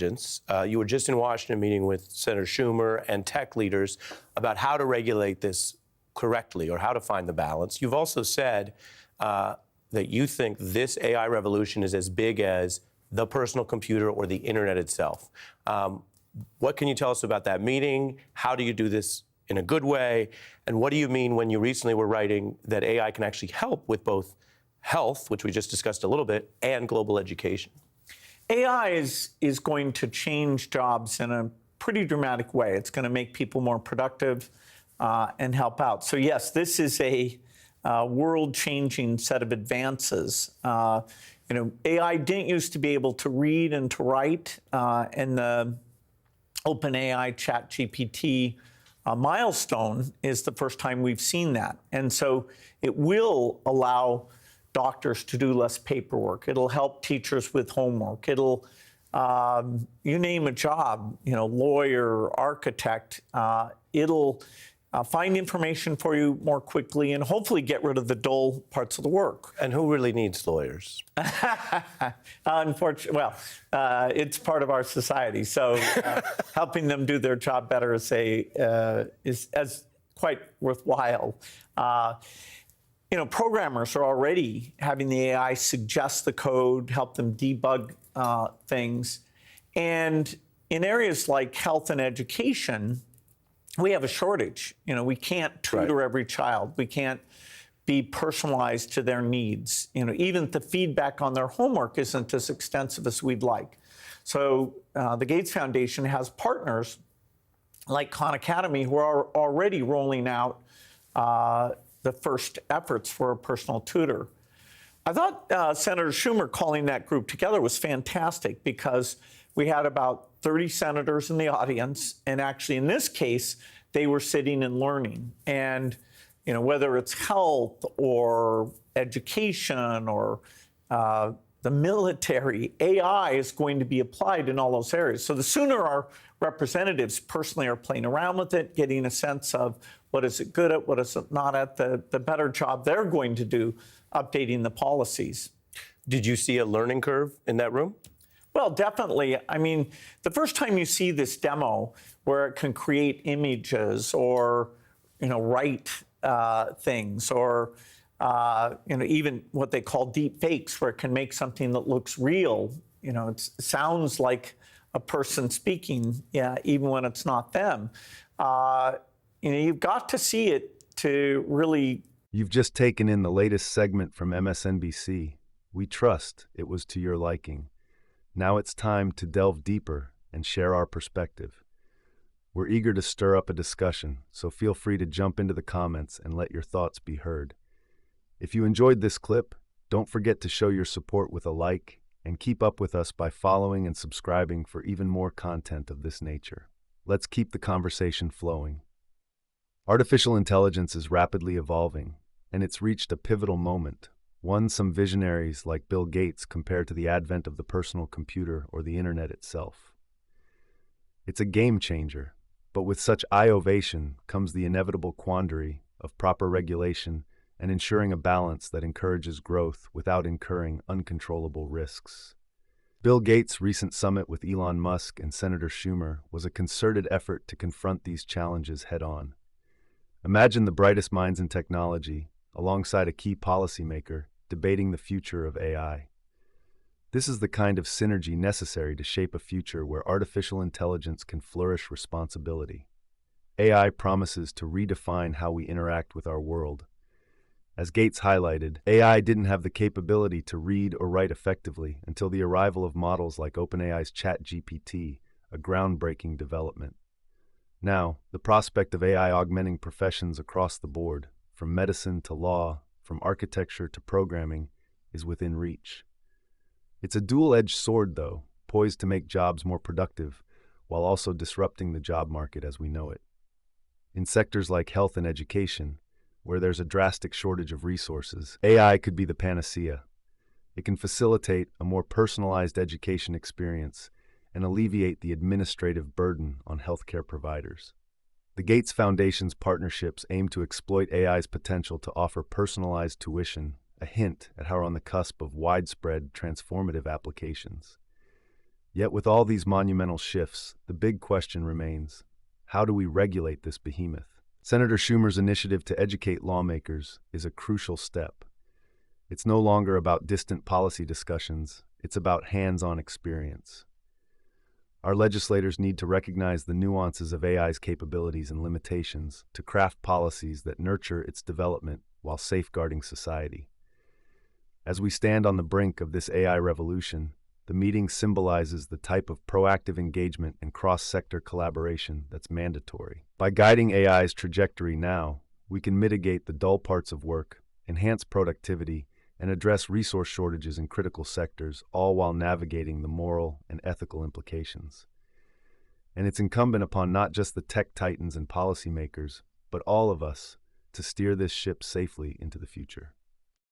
You were just in Washington meeting with Senator Schumer and tech leaders about how to regulate this correctly or how to find the balance. You've also said that you think this AI revolution is as big as the personal computer or the internet itself. What can you tell us about that meeting? How do you do this in a good way? And what do you mean when you recently were writing that AI can actually help with both health, which we just discussed a little bit, and global education? AI is going to change jobs in a pretty dramatic way. It's going to make people more productive and help out. So yes, this is a world-changing set of advances. AI didn't used to be able to read and to write, and the OpenAI ChatGPT milestone is the first time we've seen that. And so it will allow doctors to do less paperwork. It'll help teachers with homework. It'll, you name a job, lawyer, architect, it'll find information for you more quickly and hopefully get rid of the dull parts of the work. And who really needs lawyers? Unfortunately, well, it's part of our society. So helping them do their job better is quite worthwhile. Programmers are already having the AI suggest the code, help them debug things. And in areas like health and education, we have a shortage. We can't tutor every child. We can't be personalized to their needs. Even the feedback on their homework isn't as extensive as we'd like. So the Gates Foundation has partners like Khan Academy who are already rolling out the first efforts for a personal tutor. I thought Senator Schumer calling that group together was fantastic because we had about 30 senators in the audience, and actually in this case, they were sitting and learning. And whether it's health or education or the military, AI is going to be applied in all those areas. So the sooner our representatives personally are playing around with it, getting a sense of what is it good at, what is it not at, the better job they're going to do updating the policies. Did you see a learning curve in that room? Well, definitely. I mean, the first time you see this demo where it can create images or, write things or, even what they call deep fakes, where it can make something that looks real. It sounds like a person speaking, even when it's not them. You've got to see it to really. You've just taken in the latest segment from MSNBC. We trust it was to your liking. Now it's time to delve deeper and share our perspective. We're eager to stir up a discussion, so feel free to jump into the comments and let your thoughts be heard. If you enjoyed this clip, don't forget to show your support with a like and keep up with us by following and subscribing for even more content of this nature. Let's keep the conversation flowing. Artificial intelligence is rapidly evolving, and it's reached a pivotal moment. One some visionaries like Bill Gates compare to the advent of the personal computer or the internet itself. It's a game changer, but with such eye ovation comes the inevitable quandary of proper regulation and ensuring a balance that encourages growth without incurring uncontrollable risks. Bill Gates' recent summit with Elon Musk and Senator Schumer was a concerted effort to confront these challenges head-on. Imagine the brightest minds in technology, alongside a key policymaker, debating the future of AI. This is the kind of synergy necessary to shape a future where artificial intelligence can flourish responsibility. AI promises to redefine how we interact with our world. As Gates highlighted, AI didn't have the capability to read or write effectively until the arrival of models like OpenAI's ChatGPT, a groundbreaking development. Now, the prospect of AI augmenting professions across the board, from medicine to law, from architecture to programming, is within reach. It's a dual-edged sword, though, poised to make jobs more productive, while also disrupting the job market as we know it. In sectors like health and education, where there's a drastic shortage of resources, AI could be the panacea. It can facilitate a more personalized education experience and alleviate the administrative burden on healthcare providers. The Gates Foundation's partnerships aim to exploit AI's potential to offer personalized tuition, a hint at how we're on the cusp of widespread transformative applications. Yet with all these monumental shifts, the big question remains, how do we regulate this behemoth? Senator Schumer's initiative to educate lawmakers is a crucial step. It's no longer about distant policy discussions, it's about hands-on experience. Our legislators need to recognize the nuances of AI's capabilities and limitations to craft policies that nurture its development while safeguarding society. As we stand on the brink of this AI revolution, the meeting symbolizes the type of proactive engagement and cross-sector collaboration that's mandatory. By guiding AI's trajectory now, we can mitigate the dull parts of work, enhance productivity, and address resource shortages in critical sectors, all while navigating the moral and ethical implications. And it's incumbent upon not just the tech titans and policymakers, but all of us to steer this ship safely into the future.